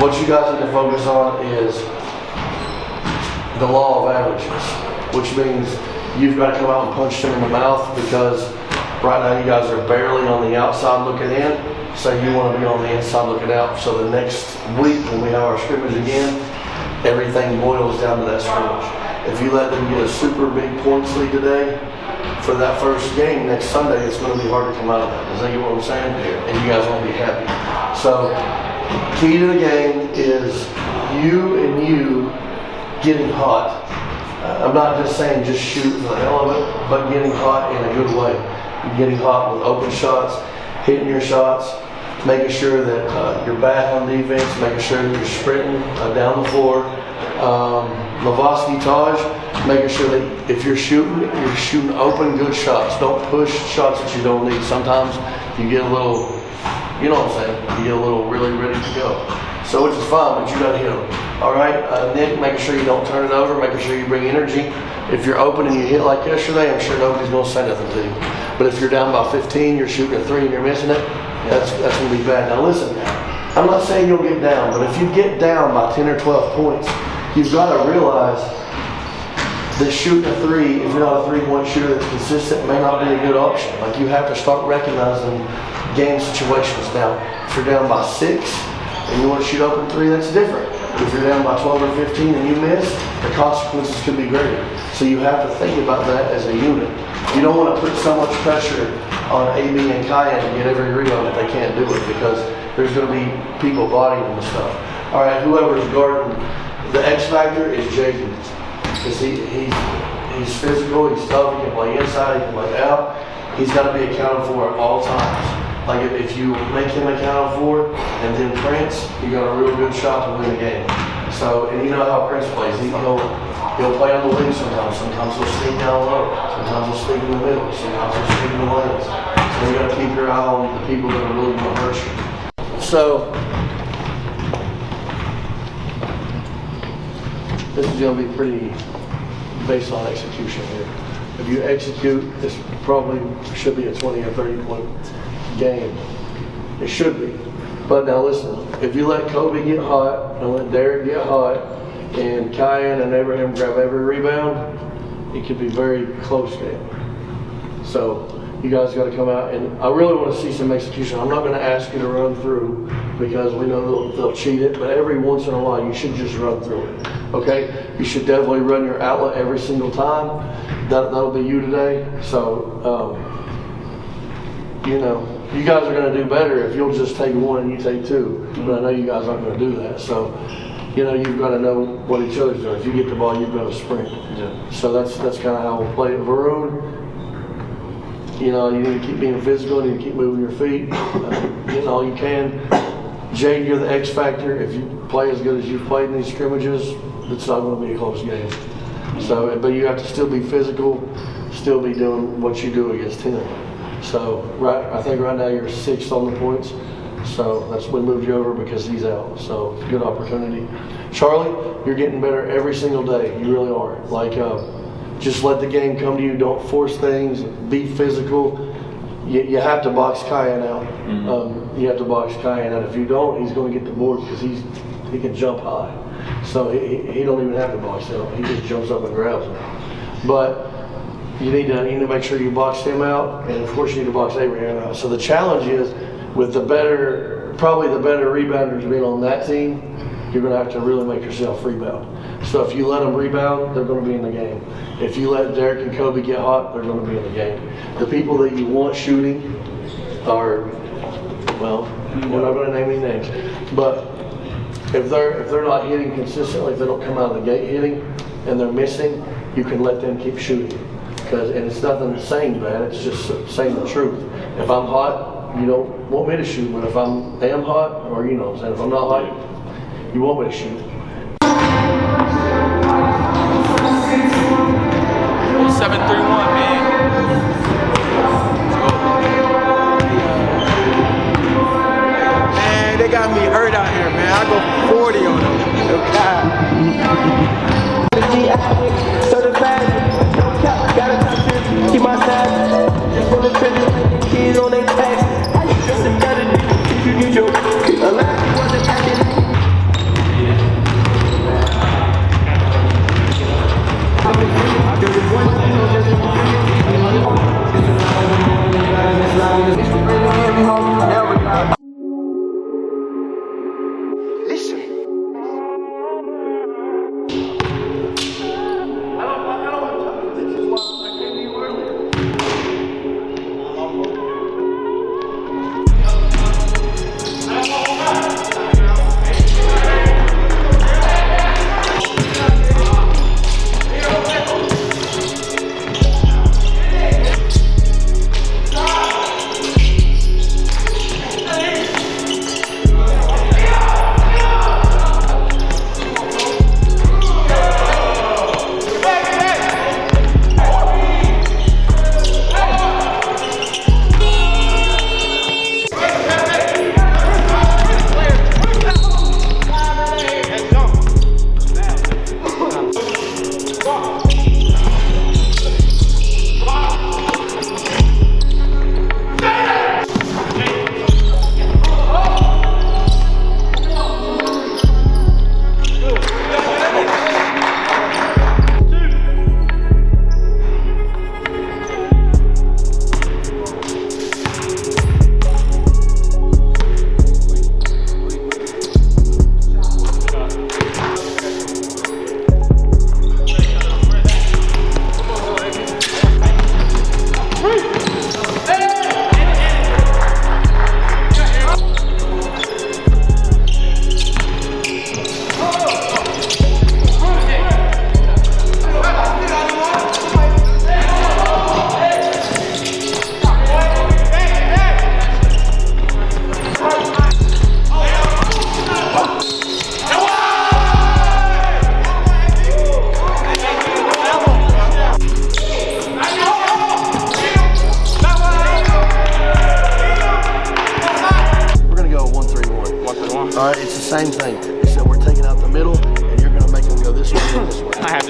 what you guys need to focus on is the law of averages, which means you've got to come out and punch them in the mouth, because right now you guys are barely on the outside looking in, so you want to be on the inside looking out. So the next week when we have our scrimmage again, everything boils down to that scrimmage. If you let them get a super big points lead today, for that first game next Sunday, it's going to be hard to come out of that. Does that get what I'm saying? And you guys won't be happy. So, key to the game is you and you getting hot. I'm not just saying just shoot for the hell of it, but getting hot in a good way. Getting hot with open shots, hitting your shots, making sure that you're back on defense, making sure that you're sprinting down the floor. Lavosky Taj, making sure that if you're shooting open, good shots. Don't push shots that you don't need. Sometimes you get a little, you know what I'm saying, you get a little really ready to go. So which is fine, but you gotta hit them. All right, Nick, making sure you don't turn it over, making sure you bring energy. If you're open and you hit like yesterday, I'm sure nobody's gonna say nothing to you. But if you're down by 15, you're shooting a 3 and you're missing it, that's gonna be bad. Now listen, I'm not saying you'll get down, but if you get down by 10 or 12 points, you've got to realize that shooting a 3, if you're not a 3-point shooter that's consistent, may not be a good option. Like, you have to start recognizing game situations. Now, if you're down by 6 and you want to shoot open 3, that's different. If you're down by 12 or 15 and you miss, the consequences could be greater. So you have to think about that as a unit. You don't want to put so much pressure on AB and Kyan to get every rebound that they can't do it, because there's going to be people bodying them and stuff. All right, whoever's guarding, the X factor is Jaden. Because he's physical, he's tough, he can play inside, he can play out. He's got to be accounted for at all times. Like, if you make him accounted for and then Prince, you got a real good shot to win the game. So, and you know how Prince plays. He'll play on the wing sometimes. Sometimes he'll sneak down low. Sometimes he'll sneak in the middle. Sometimes he'll sneak in the lanes. So you got to keep your eye on the people that are really going to hurt you. So, this is going to be pretty based on execution here. If you execute, this probably should be a 20 or 30 point game. It should be. But now listen, if you let Kobe get hot and let Derek get hot and Kyan and Abraham grab every rebound, it could be very close game. So you guys got to come out, and I really want to see some execution. I'm not going to ask you to run through, because we know they'll cheat it, but every once in a while you should just run through it. Okay? You should definitely run your outlet every single time. That'll be you today. So, you know, you guys are going to do better if you'll just take one and you take 2. But I know you guys aren't going to do that. So, you know, you've got to know what each other's doing. If you get the ball, you've got to sprint. Yeah. So that's kind of how we'll play it. Varun, you know, you need to keep being physical. You need to keep moving your feet, getting all you can. Jade, you're the X factor. If you play as good as you've played in these scrimmages, it's not going to be a close game. So, but you have to still be physical, still be doing what you do against him. So, I think right now you're 6th on the points. So we moved you over because he's out. So it's a good opportunity. Charlie, you're getting better every single day. You really are. Like, just let the game come to you. Don't force things. Be physical. You have to box Kyan out. Mm-hmm. You have to box Kyan out. If you don't, he's going to get the board, because he can jump high. So he don't even have to box out. He just jumps up and grabs him. But you need to make sure you box him out, and of course you need to box Abraham out. So the challenge is, with probably the better rebounders being on that team, you're going to have to really make yourself rebound. So if you let them rebound, they're going to be in the game. If you let Derek and Kobe get hot, they're going to be in the game. The people that you want shooting are, well, we're not going to name any names, but if they're not hitting consistently, if they don't come out of the gate hitting and they're missing, you can let them keep shooting. And it's nothing saying bad, it's just saying the truth. If I'm hot, you don't want me to shoot, but if I am hot, or you know what I'm saying, if I'm not hot, you want me to shoot. 7-3-1, man. Man, they got me hurt out here, man. I go 40 on them. Oh, God. Keep my side. Full of kids on their tax. You get your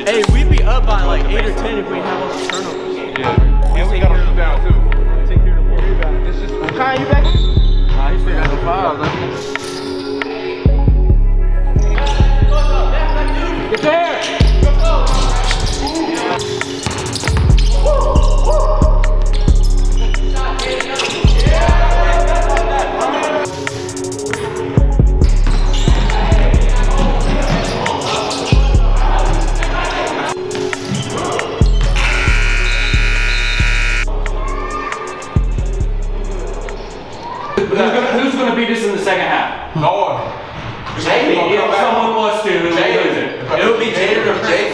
Hey, we'd be up by like 8 or 10 if we have all the turnovers. Yeah. And we got a rebound too. Take care of the ball. It's just Kai, you back? nah, he stayed at the five. Get there! Who's gonna beat us in the second half? No one. Jamie. If someone wants to, who will lose it? It'll be Jaden or Jake.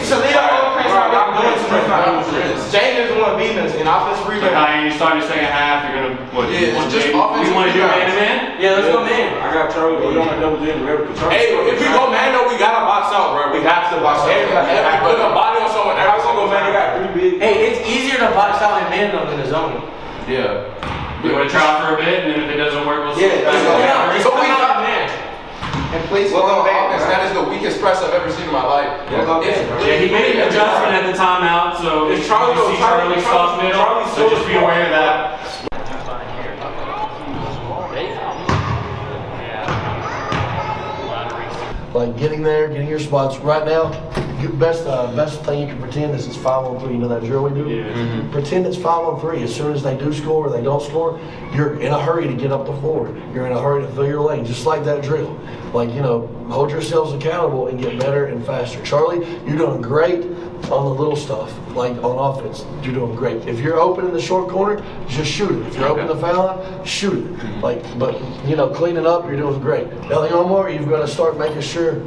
Jaden is the one beating us in offensive So rebound. Kai, you start the second half, you're gonna, what, Yeah, you want just to offensive do rebounds. man-to-man? Yeah, let's go man. I got Charlie. We don't have double J. We have control. Hey, if we go man though, we gotta box out, bro. We have to box out. If we put a body on someone, every single man, they got 3 big. Hey, it's easier to box out in man though than a zone. Yeah. You wanna try for a bit, and then if it doesn't work, we'll see. Yeah, let's go man. So we got man. and place one on offense. That is the weakest press I've ever seen in my life. Yeah, he made an adjustment at the timeout, so if It's you Charlie, see Charlie stop middle, so just be aware of that. Like getting there, getting your spots. Right now, best thing you can pretend is it's 5-on-3. You know that drill we do? Yeah. Pretend it's 5-on-3. As soon as they do score or they don't score, you're in a hurry to get up the floor. You're in a hurry to fill your lane, just like that drill. Like, you know, hold yourselves accountable and get better and faster. Charlie, you're doing great on the little stuff, like on offense. You're doing great. If you're open in the short corner, just shoot it. If you're open the foul line, shoot it. Like, but you know, cleaning up, you're doing great. Elliomar, you've got to start making sure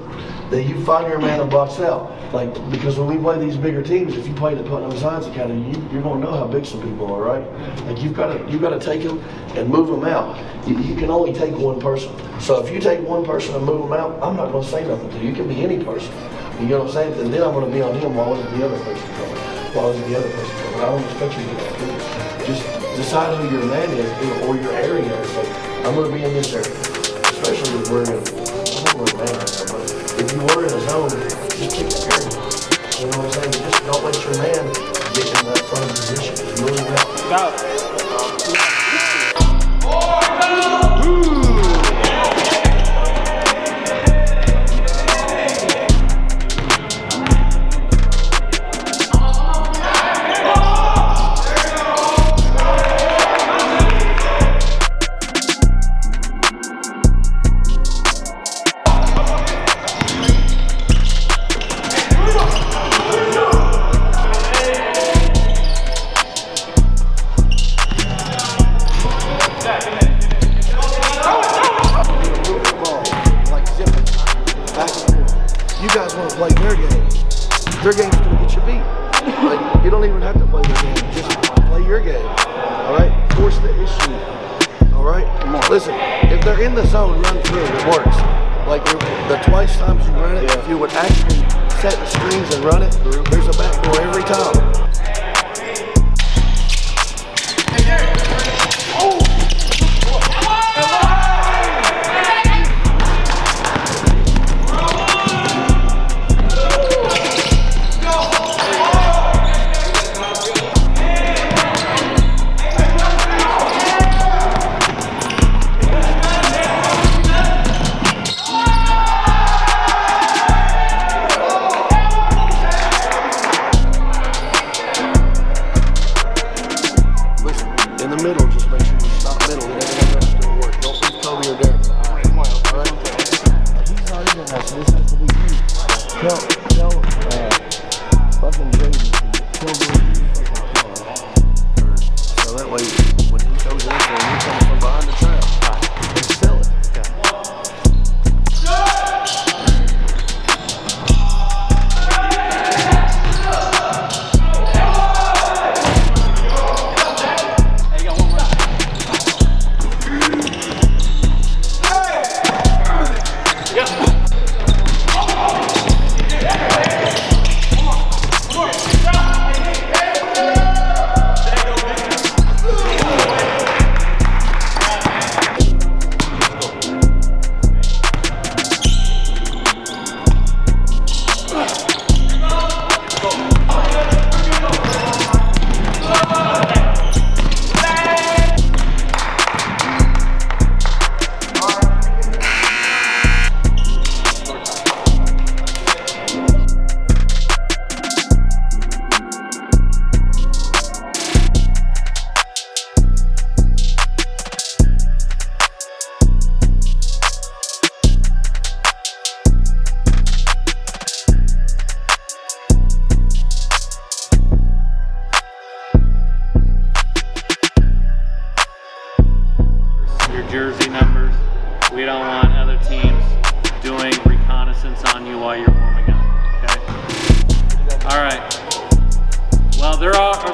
that you find your man and box out. Like, because when we play these bigger teams, if you play the Putnam Science Academy, you're going to know how big some people are, right? Like, you've got to take them and move them out. You can only take one person. So if you take one person and move them out, I'm not going to say nothing to you. You can be any person. You know what I'm saying? And then I'm going to be on him while isn't the other person coming. While isn't the other person coming. I don't expect you to do that. Just decide who your man is or your area is. Like, I'm going to be in this area. Especially if we're in, I think we're in man right now, but if you were in a zone, just kick the area. You know what I'm saying? Just don't let your man get in that front position. You really will. You guys want to play their game. Their game's going to get you beat. Like, you don't even have to play their game. Just play your game. All right? Force the issue. All right? Listen, if they're in the zone, run through it. It works. Like, the twice times you run it, if you would actually set the screens and run it, there's a backdoor every time.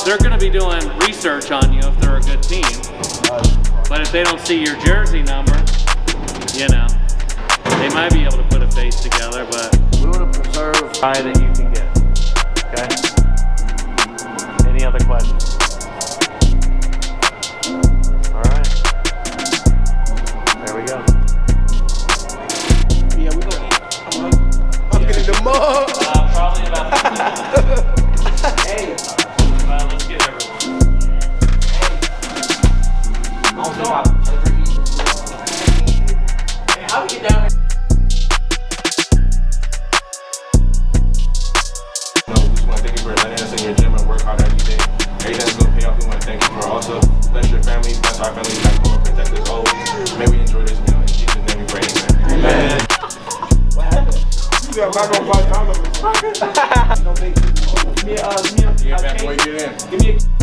they're going to be doing research on you if they're a good team. But if they don't see your jersey number, you know, they might be able to put a face together, but We want to preserve. try that you can get. Okay? Any other questions? All right. There we go. Yeah, we gonna eat. I'm getting the mug. Probably about 15 minutes. Hey. Well, let's get everyone. Hey, how we get down here? No, we just want to thank you for letting us in your gym and work hard every day. Everything's going to pay off. We want to thank you for also bless your family, bless our family back home, and protect us always. May we enjoy this meal. In Jesus' name we pray. Amen. What happened? You got back on 5 times. Get back when you get in. Give me a